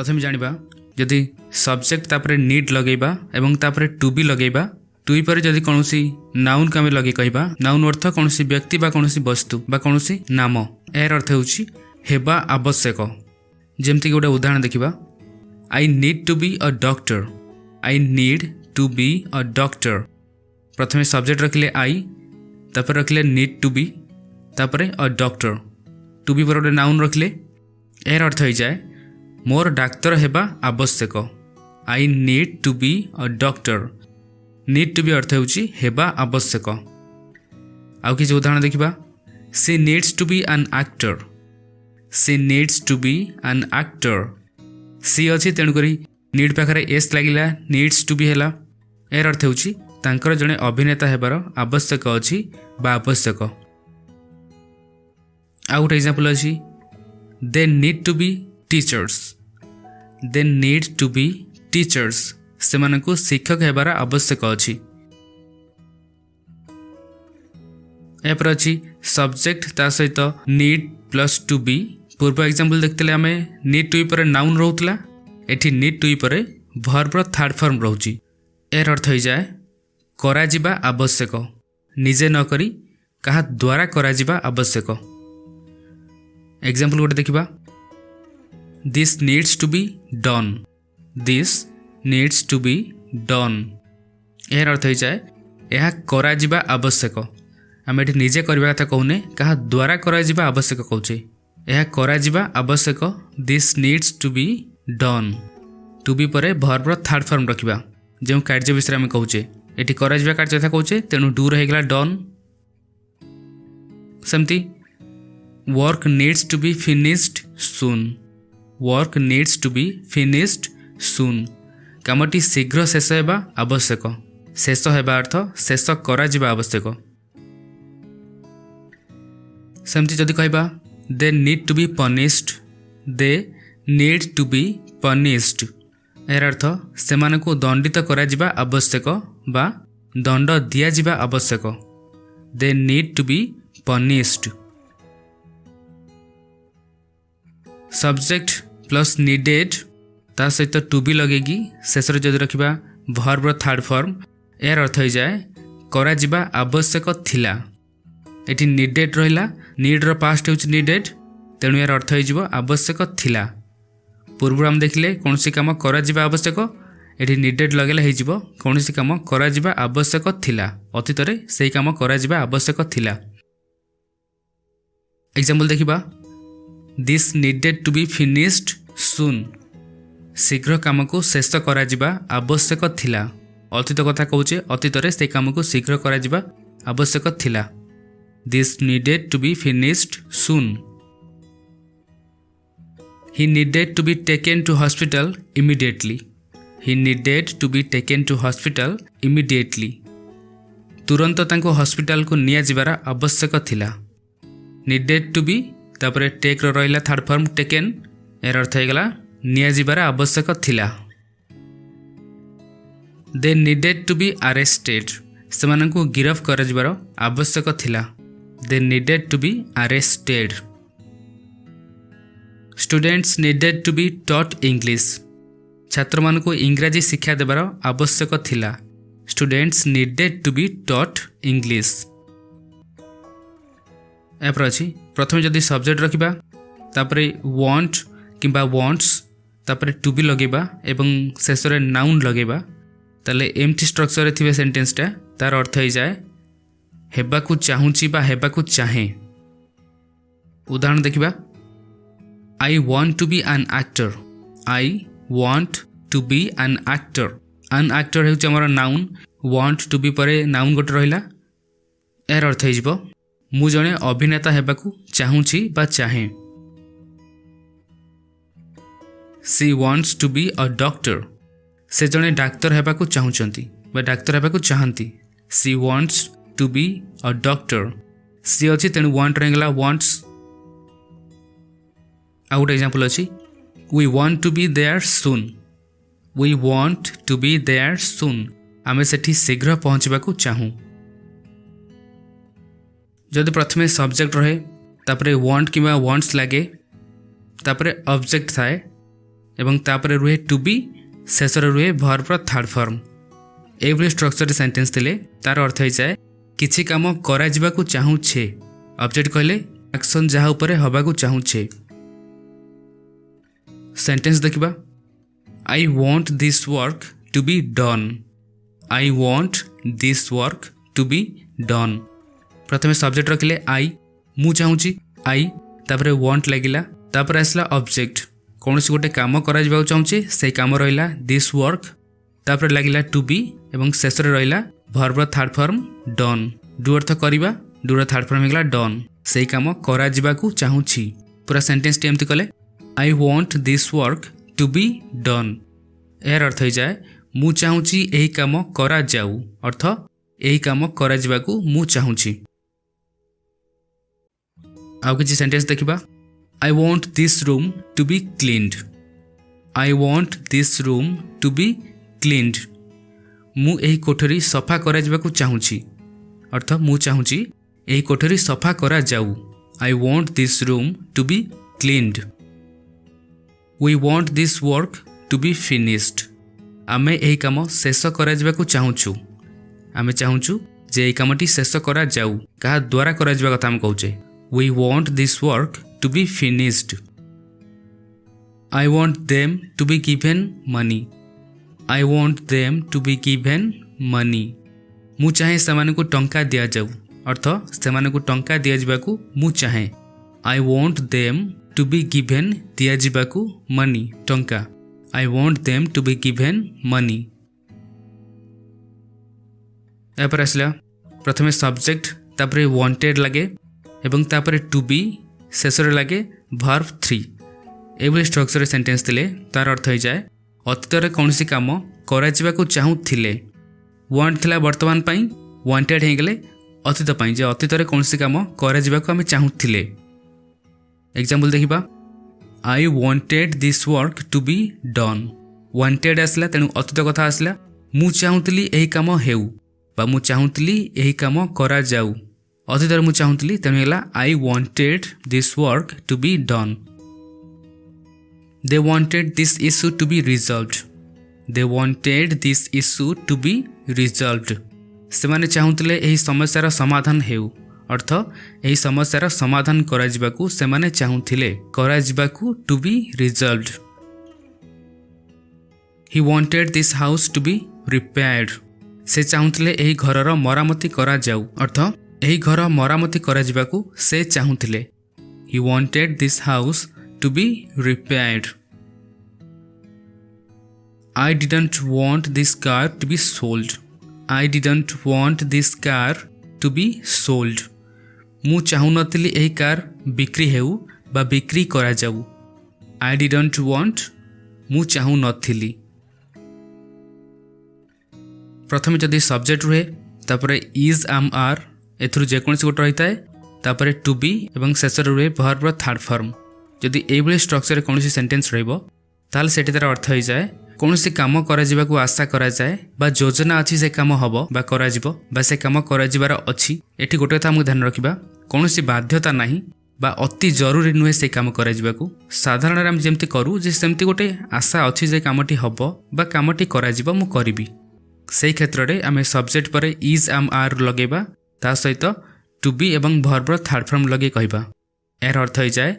प्रथम जानिबा जदि सब्जेक्ट तापर नीड लगेबा एवं तापर टू बी लगेबा टू पर जदि कौनसी नाउन को आम लगे कहबा नाउन अर्थ कौनसी व्यक्ति बा कौनसी वस्तु बा कौनसी नाम यार अर्थ होउछि हेबा आवश्यक। जेमति गोटे उदाहरण देखिबा I need to be a doctor. I need to be a doctor प्रथमे सब्जेक्ट रखिले आई तापर रखिले नीड टू बी तापर अ डॉक्टर टू बी पर गोटे नाउन रखिले यार अर्थ हो जाए मोर डाक्तर हेबा आवश्यक। I need to be a doctor need to be अर्थ होउछि हेबा आवश्यक। आउ किछि उदाहरण देखिबा she needs to be an actor. She needs to be an actor she अछि तेणु करी नीड पाखरे एस लागिला नीड्स टू बी हैला यार अर्थ होउछि तांकर जणे अभिनेता हेबार आवश्यक अछि बा आवश्यक। आउ गोटे एग्जांपल अछि they need to be teachers. They need to be teachers सेमानकु शिक्षक हेबार आवश्यक अछि। एपर अछि सब्जेक्ट ता सहित नीड प्लस टू बी। पूर्व एग्जांपल देखते आमे नीड टू पर नाउन रहउतला एठी नीड टू पर वर्ब रो थर्ड फॉर्म रहउची। एर अर्थ हो जाए करा जिबा आवश्यक निजे न करी कहा द्वारा करा जिबा आवश्यक। एग्जांपल गोटे देखिबा this needs to be done. This needs to be done एर अर्थ हो जाए यह करा जिबा आवश्यक। आम एठी निजे करबा कथा कहूने कहा द्वारा करा जिबा आवश्यक कहूचे यह करा जिबा आवश्यक। This needs to be done to be पर वर्ब रो थर्ड फॉर्म रखिबा जो कार्य विषय में कहूचे एठी करा जिबा कार्य कथा कहूचे तेणु डू रहेगला डन। सेमती work needs to be finished soon. Work needs to be finished soon कामटी शीघ्र शेष हेबा आवश्यक। शेष हेबा अर्थ शेष करा जिबा आवश्यक। सेमती जदि कहबा they need to be punished. They need to be punished यार अर्थ सेमानकु दंडित करा जिबा आवश्यक बा दंड दिया जिबा आवश्यक। They need to be punished. Subject plus needed ता सहित टू बी लगेगी शेष जदि रखिबा वर्ब रो थर्ड फॉर्म यार अर्थ हो जाए करा जिबा आवश्यक थिला। एठी नीडेड रहिला नीड रो पास्ट होउछ नीडेड तेणु यार अर्थ हो जिवो आवश्यक थिला। पूर्व हम देखिले कौनसी काम करा जिबा आवश्यक एठी नीडेड लगेला हे जिवो कौनसी काम करा जिबा आवश्यक थिला अतीत रे सेही काम करा जिबा आवश्यक थिला। एग्जांपल देखिबा this needed to be finished soon शीघ्र काम को शेष करा जिबा आवश्यक थिला। अतीत कथा कहूचे अतीत रे से काम को शीघ्र करा जिबा आवश्यक थिला। This needed to be finished soon. He needed to be taken to hospital immediately. He needed to be taken to hospital immediately. तुरंत तांको हॉस्पिटल को निया जिबारा आवश्यक थिला। needed to be तापरे टेक रो रहिला थर्ड फॉर्म टेकन एर अर्थ हेगला निया जिबारा आवश्यक थिला। They needed to be arrested सेमानंको गिरफ कर जिबारा आवश्यक थिला। They needed to be arrested. Students needed to be taught English. छात्र मान को इंग्राजी शिक्षा देबार आवश्यक थिला। Students needed to be taught English. एपर अछि प्रथम जदि सब्जेक्ट रखिबा तापरे want किंबा wants तापरे to be लगेबा एवं शेष रे नाउन लगेबा ताले एम्प्टी स्ट्रक्चर रे थिबे सेंटेंस टा तार अर्थ हो जाए हेबा को चाहूची बा हेबा को चाहे। उदाहरण देखिबा I want to be an actor. I want to be an actor. An actor हेउच हमर नाउन want to be परे नाउन गोटे रहिला एर अर्थ हो जिवो मु जणे अभिनेता हेबाकू चाहूची बा चाहे। She wants to be a doctor. से जणे डाक्टर हेबाकू चाहूचंती बा डाक्टर हेबाकू चाहंती। She wants to be a doctor. She अछि तेनु want रहेगला wants। आउट एग्जांपल अछि we want to be there soon. We want to be there soon. आमे सेठी शीघ्र पहुंचबाकू चाहूं। जदि प्रथमे सब्जेक्ट रहे तापरे want किबा wants लागे तापरे ऑब्जेक्ट थाए एवं तापर रुहे टू बी शेष रुहे वर्ब थर्ड फॉर्म एभली स्ट्रक्चर सेंटेंस थिले तार अर्थ हो जाए किछि काम करा जिबाकू चाहूछे ऑब्जेक्ट कहले एक्शन जहा ऊपर हबाकू चाहूछे। सेंटेंस देखिबा I want this work to be done I want this work to be done प्रथमे सब्जेक्ट रखिले आई मु चाहूची आई तापर वांट लागिला तापर आसला ऑब्जेक्ट कौन सी गोटे काम करा जिबाकू चाहूछे से काम रहिला दिस वर्क तापर लागिला टू बी एवं शेष रहिला verb third form done do अर्थ करिबा डू थर्ड फॉर्म हेगला डन से काम करा जिबाकू चाहूची पूरा सेंटेंस टी एमती कले I want this work to be done यार अर्थ हो जाए मु चाहूची एही काम करा जाऊ अर्थ एही काम करा जिबाकू मु चाहूची। आउ किछि सेंटेंस देखिबा I want this room to be cleaned I want this room to be cleaned मु एही कोठरी सफा करा जिबाकू चाहूची अर्थ मु चाहूची एही कोठरी सफा करा जाऊ I want this room to be cleaned. We want this work to be finished आमे एही काम शेष करा जिबाकू चाहूछु आमे चाहूछु जे एही कामटी शेष करा जाऊ कहा द्वारा करा जिबा कथा हम कहूचे we want this work to be finished. I want them to be given money I want them to be given money मु चाहे सेमाने को टंका दिया जाऊ अर्थ सेमाने को टंका दिया जिबाकू मु चाहे I want them to be given दिया जिबाकू मनी टंका I want them to be given money. यापर आसला प्रथमे सब्जेक्ट तापरे वांटेड लगे एवं तापरे टू बी शेष लगे वर्ब थ्री एभली स्ट्रक्चर सेंटेंस थिले तार अर्थ हो जाए अतीत कौन सी काम करा जिबाकू चाहूथिले वांट थिला वर्तमान पई वांटेड हे गेले अतीत पई जे अतीत कौन सी काम करा जिबाकू आमे चाहूथिले। एग्जांपल देखिबा I wanted this work to be done wanted आसला तेणु अतीत कथा आसला मु चाहूतली एही काम हेउ बा मु चाहूतली एही काम करा जाऊ अतीत मु चाहूतली तेणु हेला I wanted this work to be done. They wanted this issue to be resolved they wanted this issue to be resolved सेमाने चाहूतले एही समस्यार समाधान हेउ अर्थ एही समस्यार समाधान करा जिबाकू सेमाने चाहूथिले करा जिबाकू to be resolved. He wanted this house to be repaired से चाहूथिले एही घरर मरामती करा जाऊ अर्थ एही घर मरामती करा जिबाकू से चाहूथिले he wanted this house to be repaired. I didn't want this car to be sold I didn't want this car to be sold मु चाहू नथिली एही कार बिक्री हेउ बा बिक्री करा जाऊ I didn't want मु चाहू नथिली। प्रथमे जदि सब्जेक्ट रुहे तापरे इज आम आर एथुरु जेकोनसी गोटे रही थाए तापरे टू बी एवं शेष रुहे वर्ब थर्ड फॉर्म जदि एभली स्ट्रक्चर कौन सेंटेंस रहिबो ताल सेठी तार अर्थ हो जाए कौन सी काम करा जिबाकू आशा करा जाए बा योजना अच्छी से काम हबो बा करा जिवो बा से काम करा जिबार अछि एठी गोटे कथा हमकु ध्यान रखिबा कौन सी बाध्यता नाही बा अति जरूरी नुहे से काम करा जिबाकू साधारण हम जेमति करू जे सेमति गोटे आशा अछि जे कामटी हबो बा कामटी करा जिवो मु करिबी सेही क्षेत्र रे आमे सब्जेक्ट परे इज आम आर लगेबा ता सहित टू बी एवं वर्ब थर्ड फॉर्म लगे कहबा एर अर्थ हो जाए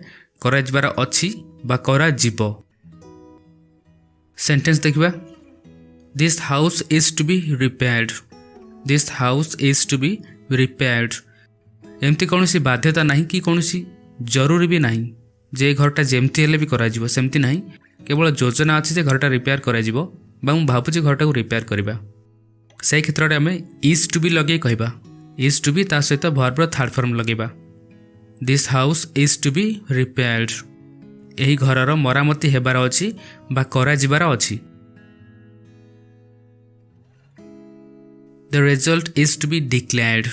करा जिबार अछि बा करा जिवो। सेंटेंस देखिबा this house is to be repaired this house is to be repaired एमती कौन सी बाध्यता नहीं कि कौन सी जरूरी भी नहीं जे घरटा जेमती हेले भी करा जिवो सेमती नहीं केवल योजना अच्छी जे घरटा रिपेयर करा जिवो बा मु भाबुची घरटा को रिपेयर करबा सेही क्षेत्र रे हमें इज टू बी लगे कहबा इज टू बी ता सहित वर्ब थर्ड फॉर्म लगेबा this house is to be repaired एही घरर मरामती हेबार अछि बा करा जिबार अछि। The result is to be declared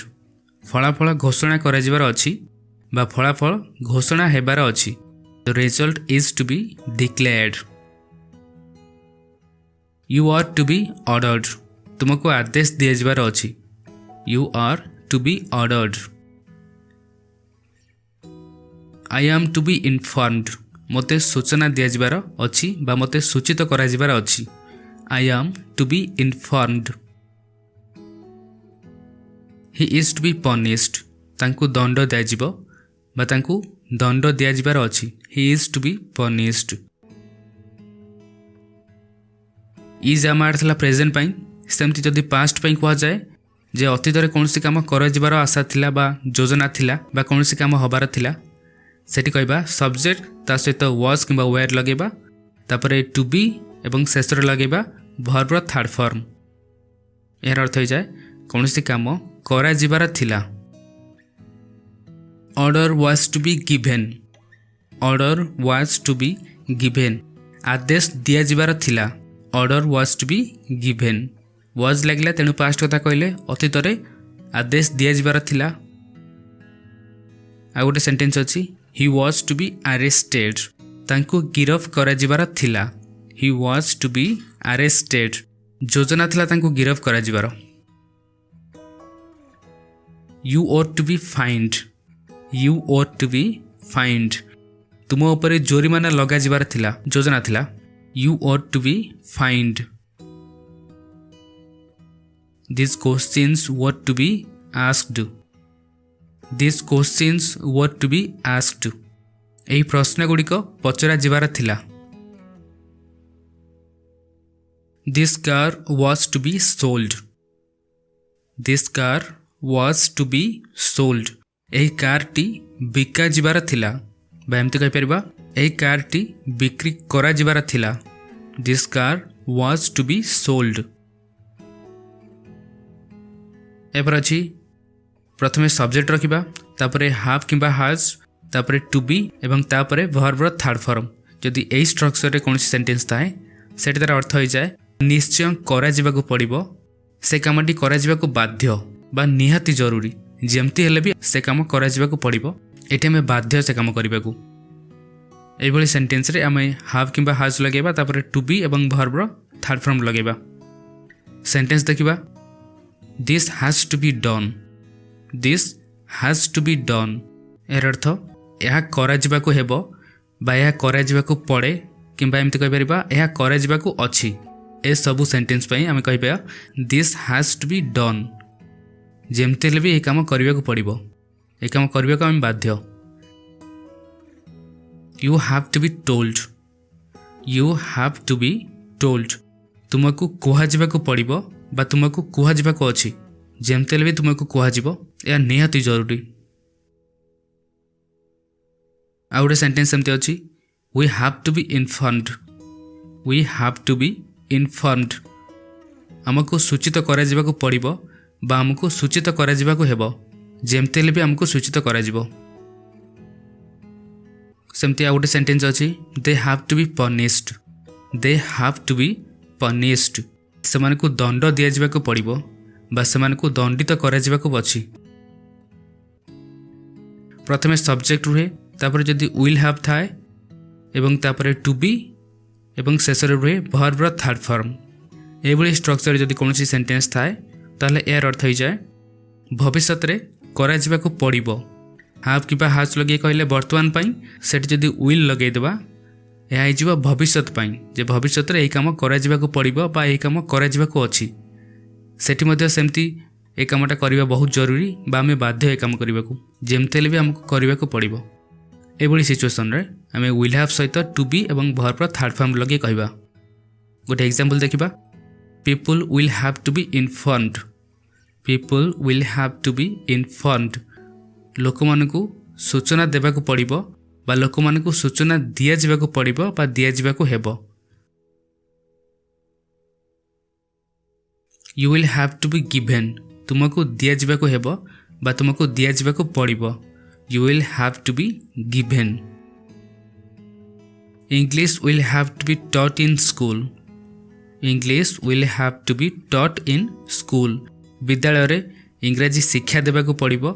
फलाफल घोषणा करा जिबार अछि बा फलाफल घोषणा हेबार अछि the result is to be declared. You are to be ordered तुमको आदेश दिया जिबार अछि you are to be ordered. I am to be informed ମୋତେ सूचना दियाजिबार अछि बा ମୋତେ सूचित कराजिबार अछि। I am to be informed. He is to be punished. तांकु दंड दियाजिबो बा तांकु दंड दियाजिबार अछि। He is to be punished. Is आम आर्थला प्रेजेंट पाई सेमती जदि पास्ट पाई कह जाए जे अतीत कौन काम कर आशा थिला बा योजना थिला बा कौन काम हबार थिला सेठी कहबा सब्जेक्ट ता सहित वाज किंबा वेयर लगेबा तापरे टू बी एवं शेष रे लगेबा वर्ब रो थर्ड फॉर्म। यार अर्थ हो जाए कौन काम करा जिबार थिला। Order was to be given. Order was to be given आदेश दिया जिबार थिला। Order was to be given was लगिला तेणु पास्ट कथा कहले अतीत आदेश दिया जिबार थिला। आ गोटे सेंटेंस अछि he was to be arrested तांको गिरफ करा जिबार थिला। He was to be arrested योजना थिला तांको गिरफ करा जिबार। You ought to be fined. You ought to be fined तुम ऊपर जोरिमाना लगा जिबार थिला योजना थिला। You ought to be fined. These questions were to be asked. These questions were to be asked. एही प्रश्न गुड़िक पचरा जिबार थिला। This car was to be sold. This car was to be sold. एही कार टी बिका जिबार थिला बा एमती कहि परिबा एही कार टी बिक्री करा जिबार थिला। This car was to be sold. एपर अछि प्रथमे सब्जेक्ट रखिबा तापरे हाफ किंबा हाज तापरे टू बी एवं तापरे वर्ब रो थर्ड फॉर्म। जदि एही स्ट्रक्चर रे कोनसी सेंटेंस थाए सेठी तार अर्थ हो जाए निश्चय करा जिबाकू पड़िबो से कामटी करा जिबाकू बाध्य बा निहाती जरूरी जेमती हेले भी से काम करा जिबाकू पड़िबो एठी हमें बाध्य से काम करिबाकू। एही भली सेंटेंस रे हमें हाफ किंबा हाज लगेबा तापरे टू बी एवं वर्ब रो थर्ड फॉर्म लगेबा। सेंटेंस देखिबा this has to be done. This has to be done एयर अर्थ यह करा जिबाकू हेबो बा यह करा जिबाकू पड़े किंबा एमती कहि परिबा यह करा जिबाकू अछि। ए सबु सेंटेंस पई हमें कहिबा this has to be done जेमती हेले भी ए काम करिबाकू पड़िबो ए काम करिबाकू हम बाध्य। You have to be told. You have to be told तुमको कुहा जिबाकू पड़िबो बा तुमको कुहा जिबाकू अछि जेमती हेले भी तुमको कुहा जिबो या निहाती जरूरी। आ गोटे सेंटेंस एमती अछि we have to be informed. We have to be informed हमको सूचित करा जिबाकू पड़िबो बा हमको सूचित करा जिबाकू हेबो जेमती हेले भी हमको सूचित करा जिबो। सेमती आ गोटे सेंटेंस अछि they have to be punished. They have to be punished सेमानकु दंड दिया जिबाकू पड़िबो बा सेमानकु दंडित करा जिबाकू अछि। प्रथमे सब्जेक्ट रुहे तापर जदि विल हैव थाए एवं तापर टू बी एवं शेष रुहे वर्ब रो थर्ड फॉर्म। एभली स्ट्रक्चर जदि कोनोसी सेंटेंस थाए ताले एयर अर्थ हो जाए भविष्य रे करा जिबाकू पड़िबो। हाफ किबा हाज लगे कहले वर्तमान पाई सेट जदि विल लगे देबा यह आइजिबा भविष्य पाई जे भविष्य रे एही काम करा जिबाकू पड़िबो बा एही काम करा जिबाकू अछि। सेठी मध्ये सेमती ए कामटा करिबा बहुत जरूरी बा हमें बाध्य ए काम करिबाकू जेमते हेले भी हमको करिबाकू पड़िबो। एभली सिचुएशन रे हमें विल हैव सहित टू बी एवं वर्ब रो थर्ड फॉर्म लगे कहबा। गोटे एग्जांपल देखिबा people will have to be informed. People will have to be informed लोक मानकू सूचना देबाकू पड़िबो बा लोक मानकू सूचना दिया जिबाकू पड़िबो बा दिया जिबाकू हेबो। You will have to be given तुमको दिया जिबाकू हेबो बा तुमको दिया जिबाकू पड़िबो। You will have to be given. English will have to be taught in school. English will have to be taught in school विद्यालय रे इंग्रजी शिक्षा देबाकू पड़िबो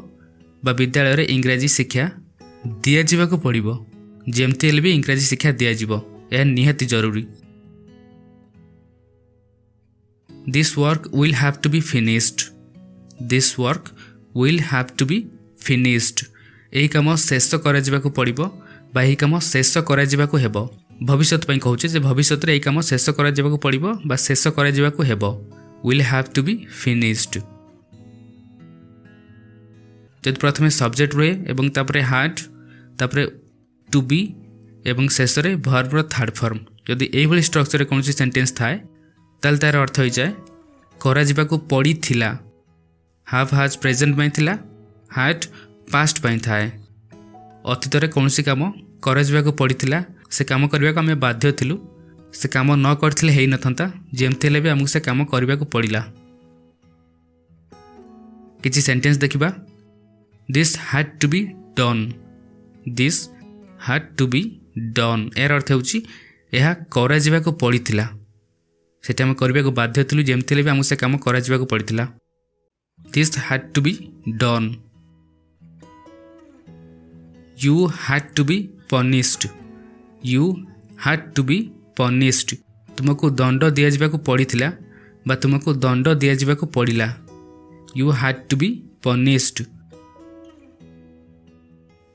बा विद्यालय रे इंग्रजी शिक्षा दिया जिबाकू पड़िबो जेमती हेले भी इंग्रजी शिक्षा दिया जिबो यह निहाती जरूरी। This work will have to be finished. This work will have to be finished एही काम शेष करा जिबाकू पड़िबो बा यही काम शेष करा जिबाकु हेबो भविष्यत पई कहूचे जे भविष्यत रे एई काम शेष करा जिबाकु पड़िबो बा शेष करा जिबाकु हेबो will have to be finished. जदि प्रथमे सब्जेक्ट रहे एवं तापरे हैड तापरे टू बी एवं शेष रे वर्ब रो थर्ड फॉर्म जदि एई भली स्ट्रक्चर रे कोनोसी सेंटेंस थाए ताल तार अर्थ होई जाय करा जिबाकु पड़ी थिला। हैव हैज प्रेजेंट पई थिला हैड पास्ट पई थाए। अतीत रे कोनोसी काम करा जिबाकु पड़ी थिला से काम करबा को हमें बाध्य थिलु से काम न करथिले हेई नथंता जेमते ले भी हमकु से काम करबा को पड़िला। किछि सेंटेंस देखिबा this had to be done this had to be done एर अर्थ होउची एहा करा जिबाकु पड़िथिला सेटा हम करबा को बाध्य थिलु जेमते ले भी हमकु से काम करा जिबाकु पड़िथिला। This had to be done. You had to be punished you had to be punished तुमको दंड दिया जिबाकु पड़िथिला बा तुमको दंड दिया जिबाकु पड़िला। You had to be punished.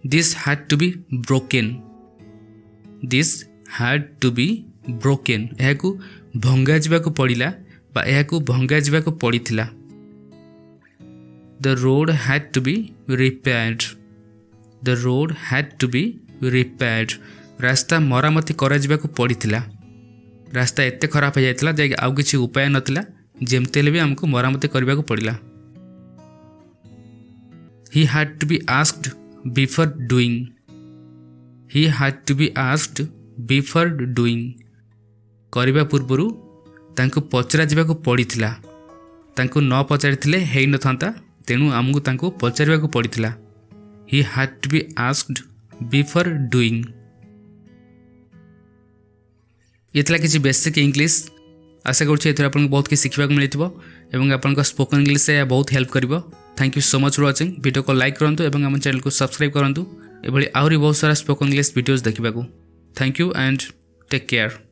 This had to be broken this had to be broken एहाकु भंगा जिबाकु पड़िला बा एहाकु भंगा जिबाकु पड़िथिला। The road had to be repaired the road had to be repaired रास्ता मरामती करा जिबाकु पड़िथिला रास्ता एते खराब हो जाइतिला जे आउ किछि उपाय नथिला जेमते ले भी हमको मरामती करबाकु पड़िला। He had to be asked before doing he had to be asked before doing करबा पूर्वरु तांको पचरा जिबाकु पड़िथिला तांको न पचारिथिले हेई नथांता तेनु हमकु तांको पचारिबाकु पड़िथिला। He had to be asked before doing. ये किसी बेसिक इंग्लिश आशा करूँ आपको बहुत किसी शिखा मिलता और आपन स्पोकन इंग्लिश से बहुत हेल्प कर। Thank you so much for watching video को लाइक करूँ और आम चैनल को सब्सक्राइब करूँ ये आहरी बहुत सारा स्पोकन इंग्लिश वीडियोस देखा। Thank you and take care.